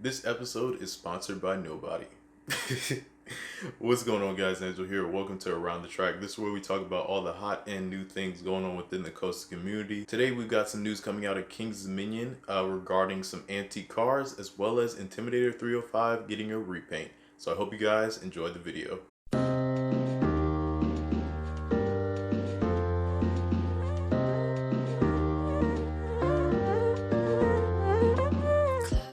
This episode is sponsored by nobody. What's going on, guys? Angelo here. Welcome to Around the Track. This is where we talk about all the hot and new things going on within the coastal community. Today we've got some news coming out of King's Dominion regarding some antique cars, as well as Intimidator 305 getting a repaint. So I hope you guys enjoy the video.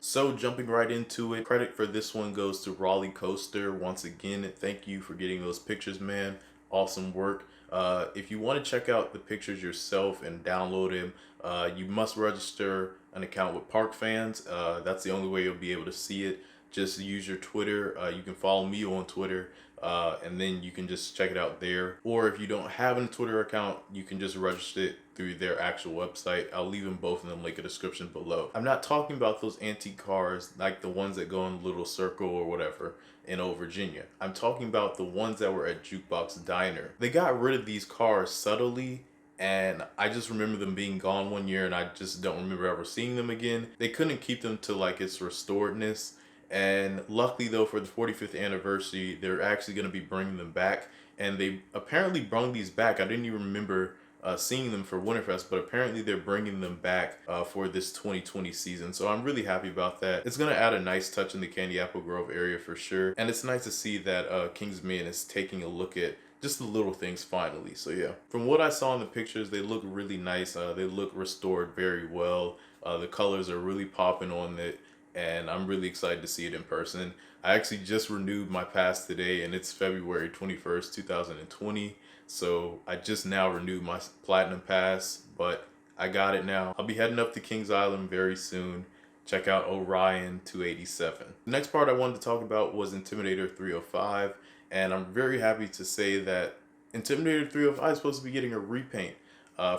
So jumping right into it, credit for this one goes to Raleigh Coaster. Once again, thank you for getting those pictures, man. Awesome work. If you want to check out the pictures yourself and download them, you must register an account with ParkFans. That's the only way you'll be able to see it. Just use your Twitter. You can follow me on Twitter. And then you can just check it out there. Or if you don't have a Twitter account, you can just register it through their actual website. I'll leave them both in the link in the description below. I'm not talking about those antique cars like the ones that go in Little Circle or whatever in Old Virginia. I'm talking about the ones that were at Juke Box Diner. They got rid of these cars subtly, and I just remember them being gone one year, and I just don't remember ever seeing them again. They couldn't keep them to like its restoredness. And luckily though, for the 45th anniversary, they're actually going to be bringing them back. And they apparently brought these back. I didn't even remember seeing them for Winterfest, but apparently they're bringing them back for this 2020 season. So I'm really happy about that. It's going to add a nice touch in the Candy Apple Grove area for sure. And it's nice to see that King's Dominion is taking a look at just the little things finally. So yeah, from what I saw in the pictures, they look really nice. They look restored very well. The colors are really popping on it, and I'm really excited to see it in person. I actually just renewed my pass today, and it's February 21st, 2020. So I just now renewed my Platinum Pass, but I got it now. I'll be heading up to Kings Island very soon. Check out Orion 287. The next part I wanted to talk about was Intimidator 305, and I'm very happy to say that Intimidator 305 is supposed to be getting a repaint.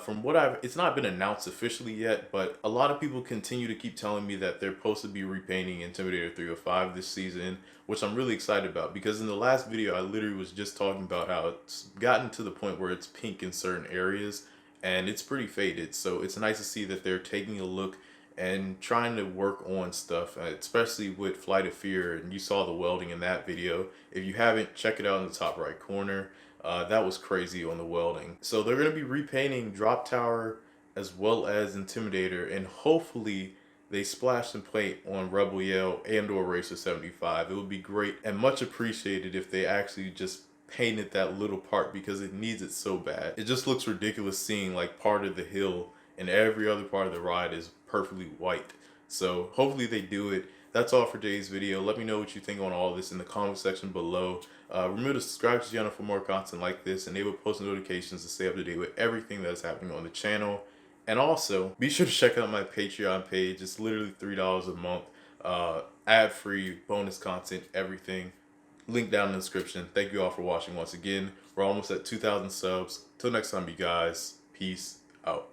From what it's not been announced officially yet, but a lot of people continue to keep telling me that they're supposed to be repainting Intimidator 305 this season, which I'm really excited about, because in the last video I literally was just talking about how it's gotten to the point where it's pink in certain areas and it's pretty faded. So it's nice to see that they're taking a look and trying to work on stuff, especially with Flight of Fear, and you saw the welding in that video. If you haven't, check it out in the top right corner. That was crazy on the welding. So they're going to be repainting Drop Tower as well as Intimidator, and hopefully they splash some paint on Rebel Yell and or Racer 75. It would be great and much appreciated if they actually just painted that little part, because it needs it so bad. It just looks ridiculous seeing like part of the hill and every other part of the ride is perfectly white. So hopefully they do it. That's all for today's video. Let me know what you think on all this in the comment section below. Remember to subscribe to the channel for more content like this, enable post notifications to stay up to date with everything that's happening on the channel. And also, be sure to check out my Patreon page. It's literally $3 a month. Ad-free, bonus content, everything. Link down in the description. Thank you all for watching once again. We're almost at 2,000 subs. Till next time, you guys. Peace out.